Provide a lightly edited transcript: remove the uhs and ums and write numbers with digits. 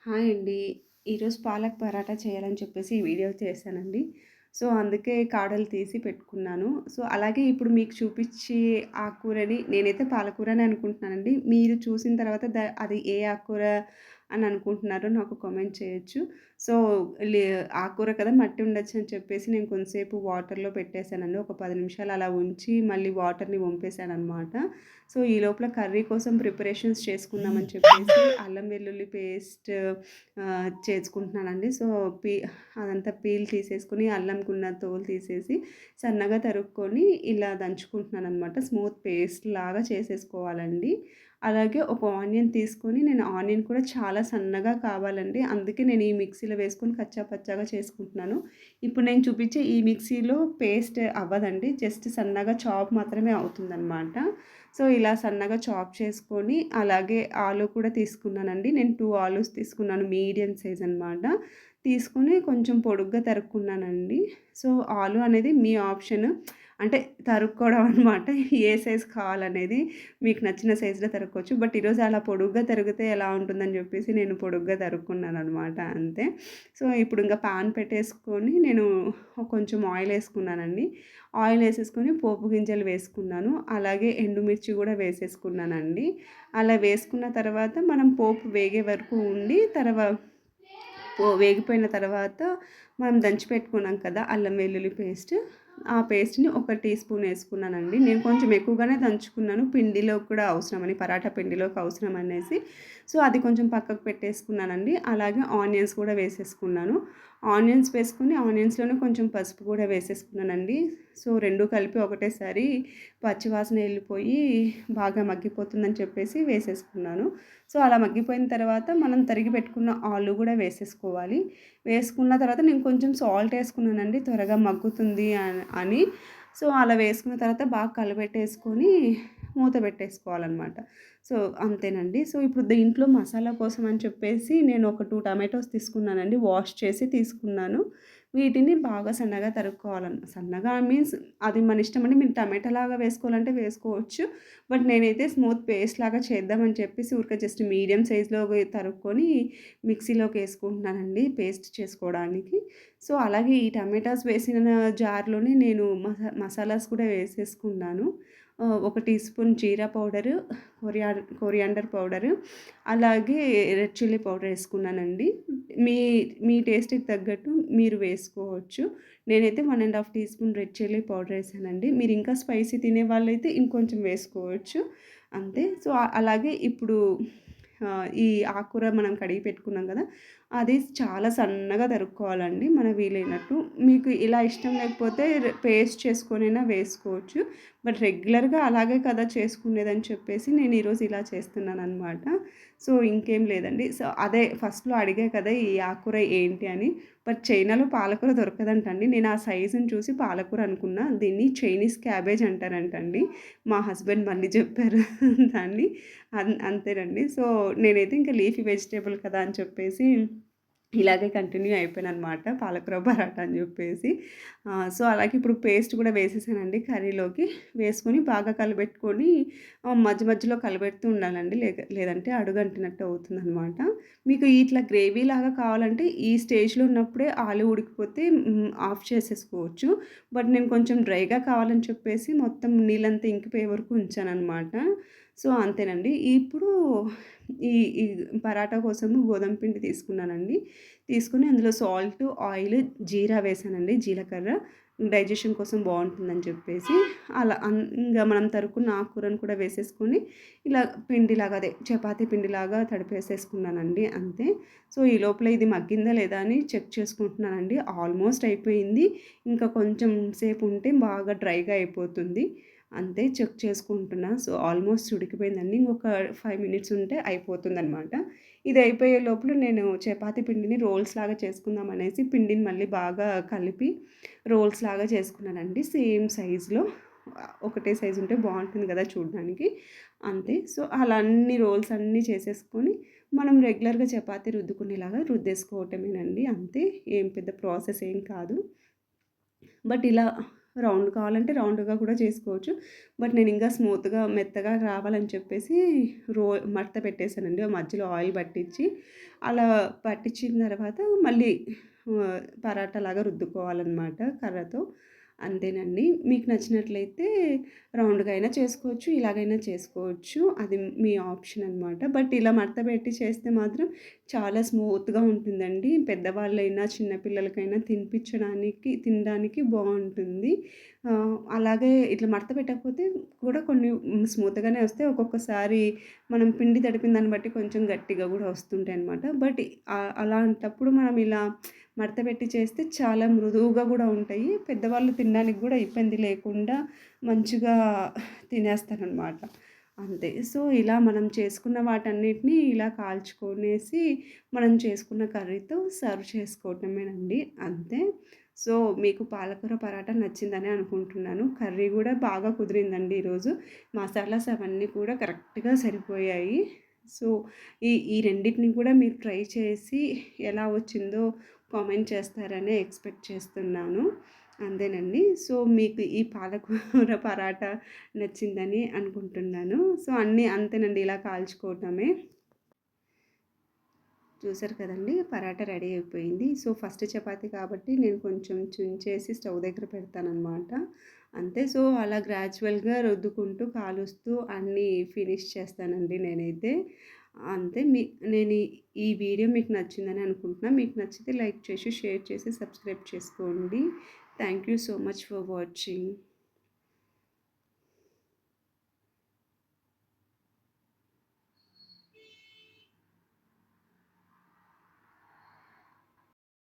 Hi అండి. ఈరోజు పాలక్ పరాటా చేయాలని చెప్పేసి ఈ వీడియో చేశానండి. సో, అందుకే కాడలు తీసి పెట్టుకున్నాను. సో, అలాగే ఇప్పుడు మీకు చూపిచ్చే ఆకుకూరని నేనైతే పాలకూరనే అనుకుంటున్నానండి. మీరు చూసిన తర్వాత అది ఏ ఆకుకూర అని అనుకుంటున్నారో నాకు కామెంట్ చేయొచ్చు. సో, లే ఆకుకూర కదా మట్టి ఉండొచ్చు అని చెప్పేసి నేను కొంతసేపు వాటర్‌లో పెట్టేసానండి. ఒక 10 నిమిషాలు అలా ఉంచి మళ్ళీ వాటర్‌ని వంపేసాననమాట. సో, ఈ లోపల కర్రీ కోసం ప్రిపరేషన్స్ చేసుకుందామని చెప్పేసి అల్లం వెల్లుల్లి పేస్ట్ చేసుకుంటున్నానండి. సో, అదంతా పీల్ తీసేసుకొని అల్లంకున్న తోలు తీసేసి సన్నగా తరుక్కొని ఇలా దంచుకుంటున్నాననమాట. స్మూత్ పేస్ట్ లాగా చేసేసుకోవాలండి. అలాగే ఒక ఆనియన్ తీసుకొని నేను ఆనియన్ కూడా చాలా సన్నగా కావాలండి. అందుకే నేను ఈ మిక్సీలో వేసుకొని కచ్చా పచ్చాగా చేసుకుంటున్నాను. ఇప్పుడు నేను చూపించే ఈ మిక్సీలో పేస్ట్ అవ్వదండి. జస్ట్ సన్నగా చాప్ మాత్రమే అవుతుందనమాట. సో, ఇలా సన్నగా చాప్ చేసుకొని అలాగే ఆలు కూడా తీసుకున్నానండి. నేను 2 ఆలూస్ తీసుకున్నాను. మీడియం సైజ్ అనమాట. తీసుకొని కొంచెం పొడుగ్గా తరుక్కున్నానండి. సో, ఆలు అనేది మీ ఆప్షన్. అంటే తరుక్కోవడం అనమాట. ఏ సైజ్ కావాలనేది మీకు నచ్చిన సైజులో తరుక్కోవచ్చు. బట్ ఈరోజు అలా పొడుగ్గా తరిగితే ఎలా ఉంటుందని చెప్పేసి నేను పొడుగ్గా తరుక్కున్నాననమాట అంతే. సో, ఇప్పుడు ఇంక పాన్ పెట్టేసుకొని నేను కొంచెం ఆయిల్ ఏసుకున్నానండి. ఆయిల్ ఏసేసుకొని పోపు గింజలు వేసుకున్నాను. అలాగే ఎండుమిర్చి కూడా వేసేసుకున్నానండి. అలా వేసుకున్న తర్వాత మనం పోపు వేగే వరకు ఉండి వేగిపోయిన తర్వాత మనం దంచి పెట్టుకున్నాం కదా అల్లం వెల్లుల్లి పేస్ట్, ఆ పేస్ట్‌ని ఒక టీ స్పూన్ ఏసుకున్నానండి. నేను కొంచెం ఎక్కువగానే దంచుకున్నాను. పిండిలో కూడా అవసరమని, పరాటా పిండిలోకి అవసరం అనేసి. సో, అది కొంచెం పక్కకు పెట్టేసుకున్నానండి. అలాగే ఆనియన్స్ కూడా వేసేసుకున్నాను. ఆనియన్స్ వేసుకొని ఆనియన్స్‌లోనే కొంచెం పసుపు కూడా వేసేసుకున్నానండి. సో, 2 కలిపి ఒకటేసారి పచ్చివాసన ఎళ్ళిపోయి బాగా మగ్గిపోతుందని చెప్పేసి వేసేసుకున్నాను. సో, అలా మగ్గిపోయిన తర్వాత మనం తరిగి పెట్టుకున్న ఆలు గూడా వేసేసుకోవాలి. వేసుకున్న తర్వాత నేను కొంచెం సాల్ట్ ఏసుకున్నానండి త్వరగా మగ్గుతుంది అని. సో, అలా వేసుకున్న తర్వాత బాగా కలబెట్టేసుకొని మూత పెట్టేసుకోవాలనమాట. సో, అంతేనండి. సో, ఇప్పుడు దీంట్లో మసాలా కోసం అని చెప్పేసి నేను ఒక 2 టమాటోస్ తీసుకున్నానండి. వాష్ చేసి తీసుకున్నాను. వీటిని బాగా సన్నగా సన్నగా మీన్స్ అది మన ఇష్టమండి. మీరు టమాటాలాగా వేసుకోవాలంటే వేసుకోవచ్చు. బట్ నేనైతే స్మూత్ పేస్ట్ లాగా చేద్దామని చెప్పేసి ఊరికే జస్ట్ మీడియం సైజ్‌లో తరుక్కొని మిక్సీలోకేసుకుంటున్నానండి పేస్ట్ చేసుకోవడానికి. సో, అలాగే ఈ టమాటాస్ వేసిన జార్‌లోనే నేను మసాలాస్ కూడా వేసేసుకున్నాను. ఒక టీ స్పూన్ జీరా పౌడరు, కొరియాండర్ పౌడరు, అలాగే రెడ్ చిల్లీ పౌడర్ ఏసుకున్నానండి. మీ మీ టేస్ట్‌కి తగ్గట్టు మీరు వేసుకోవచ్చు. నేనైతే 1 ½ teaspoon red chilli powder ఏసానండి. మీరు ఇంకా స్పైసీ తినేవాళ్ళైతే ఇంకొంచెం వేసుకోవచ్చు. అంతే. సో, అలాగే ఇప్పుడు ఈ ఆకుకూర మనం కడిగి పెట్టుకున్నాం కదా! అది చాలా సన్నగా తరుక్కోవాలండి మన వీలైనట్టు. మీకు ఇలా ఇష్టం లేకపోతే పేస్ట్ చేసుకొనైనా వేసుకోవచ్చు. బట్ రెగ్యులర్‌గా అలాగే కదా చేసుకునేదని చెప్పేసి నేను ఈరోజు ఇలా చేస్తున్నాననమాట. సో, ఇంకేం లేదండి. సో, అదే ఫస్ట్‌లో అడిగా కదా! ఈ ఆకుకూర ఏంటి అని. బట్ చైనాలో పాలకూర దొరకదంటండి. నేను ఆ సైజుని చూసి పాలకూర అనుకున్నా. దీన్ని చైనీస్ క్యాబేజ్ అంటారంటండి. మా హస్బెండ్ మళ్ళీ చెప్పారు దాన్ని. అంతేనండి. సో, నేనైతే ఇంక లీఫీ వెజిటబుల్ కదా అని చెప్పేసి ఇలాగే కంటిన్యూ అయిపోయాననమాట. పాలకూర పరాటా అని జెప్పేసి. సో, అలాగే ఇప్పుడు పేస్ట్ గూడా వేసేసానండి కర్రీలోకి. వేసుకొని బాగా కలబెట్టుకొని మధ్య మధ్యలో కలబెడుతూ ఉండాలండి. లేదంటే అడుగంటినట్టు అవుతుందనమాట. మీకు ఇట్లా గ్రేవీలాగా కావాలంటే ఈ స్టేజ్‌లో ఉన్నప్పుడే ఆలు ఉడికిపోతే ఆఫ్ చేసేసుకోవచ్చు. బట్ నేను కొంచెం డ్రైగా కావాలని చెప్పేసి మొత్తం నీళ్ళంతా ఇంకిపోయే వరకు ఉంచాననమాట. సో, అంతేనండి. ఇప్పుడు ఈ ఈ పరాటా కోసము గోధుమ పిండి తీసుకున్నానండి. తీసుకొని అందులో సాల్ట్, ఆయిల్, జీరా వేసానండి. జీలకర్ర డైజెషన్ కోసం బావుంటుందని చెప్పేసి అలా ఇంగ మనం తరుక్కున్న ఆకుకూరను కూడా వేసేసుకొని ఇలా పిండిలాగా అదే చపాతీ పిండిలాగా తడిపేసేసుకున్నానండి అంతే. సో, ఈ లోపల ఇది మగ్గిందా లేదా అని చెక్ చేసుకుంటున్నానండి. ఆల్మోస్ట్ అయిపోయింది. ఇంకా కొంచెం సేపు ఉంటే బాగా డ్రైగా అయిపోతుంది. అంతే చెక్ చేసుకుంటున్నా. సో, ఆల్మోస్ట్ ఉడికిపోయిందండి. ఇంకొక 5 మినిట్స్ ఉంటే అయిపోతుందనమాట. ఇది అయిపోయే లోపల నేను చపాతీ పిండిని రోల్స్ లాగా చేసుకుందాం అనేసి పిండిని మళ్ళీ బాగా కలిపి రోల్స్ లాగా చేసుకున్నానండి. సేమ్ సైజులో. ఒకటే సైజు ఉంటే బావుంటుంది గదా చూడడానికి. అంతే. సో, అలా అన్ని రోల్స్ అన్నీ చేసేసుకొని మనం రెగ్యులర్‌గా చపాతీ రుద్దుకునేలాగా రుద్దేసుకోవటమేనండి అంతే. ఏం పెద్ద ప్రాసెస్ ఏం కాదు. బట్ ఇలా రౌండ్ కావాలంటే రౌండ్‌గా కూడా చేసుకోవచ్చు. బట్ నేను ఇంకా స్మూత్‌గా, మెత్తగా రావాలని చెప్పేసి రో మడత పెట్టేసానండి. మధ్యలో ఆయిల్ పట్టించి, అలా పట్టించిన తర్వాత మళ్ళీ పరాటాలాగా రుద్దుకోవాలనమాట కర్రతో. అంతేనండి. మీకు నచ్చినట్లయితే రౌండ్‌గా అయినా చేసుకోవచ్చు, ఇలాగైనా చేసుకోవచ్చు. అది మీ ఆప్షన్ అనమాట. బట్ ఇలా మడత పెట్టి చేస్తే మాత్రం చాలా స్మూత్‌గా ఉంటుందండి. పెద్దవాళ్ళైనా, చిన్న పిల్లలకైనా తినడానికి బావుంటుంది. అలాగే ఇట్లా మడత పెట్టకపోతే కూడా కొన్ని స్మూత్‌గానే వస్తాయి. ఒక్కొక్కసారి మనం పిండి తడిపిన దాన్ని బట్టి కొంచెం గట్టిగా గూడా వస్తుంటాయనమాట. బట్ అలాంటప్పుడు మనం ఇలా మడత పెట్టి చేస్తే చాలా మృదువుగా గూడా ఉంటాయి. పెద్దవాళ్ళు తినడానికి గూడా ఇబ్బంది లేకుండా మంచిగా తినేస్తారనమాట. అంతే. సో, ఇలా మనం చేసుకున్న వాటన్నిటిని ఇలా కాల్చుకొనేసి, మనం చేసుకున్న కర్రీతో సర్వ్ చేసుకోవటమేనండి. అంతే. సో, మీకు పాలకూర పరాటా నచ్చిందనే అనుకుంటున్నాను. కర్రీ గూడా బాగా కుదిరిందండి ఈరోజు. మసాలాస్ అవన్నీ కూడా కరెక్ట్‌గా సరిపోయాయి. సో, ఈ రెండిటిని కూడా మీరు ట్రై చేసి ఎలా వచ్చిందో కామెంట్ చేస్తారనే ఎక్స్‌పెక్ట్ చేస్తున్నాను. అంతేనండి. సో, మీకు ఈ పాలకూర పరాటా నచ్చిందని అనుకుంటున్నాను. సో, అన్నీ అంతేనండి, ఇలా కాల్చుకోవటమే. చూసారు కదండీ! పరాటా రెడీ అయిపోయింది. సో, ఫస్ట్ చపాతీ కాబట్టి నేను కొంచెం చుంచేసి స్టవ్ దగ్గర పెడతాననమాట. అంతే. సో, అలా గ్రాడ్యువల్‌గా రుద్దుకుంటూ, కాలుస్తూ అన్నీ ఫినిష్ చేస్తానండి నేనైతే. అంతే. నేను ఈ వీడియో మీకు నచ్చిందని అనుకుంటున్నా. మీకు నచ్చితే లైక్ చేసి, షేర్ చేసి, సబ్స్క్రైబ్ చేసుకోండి. Thank you so much for watching.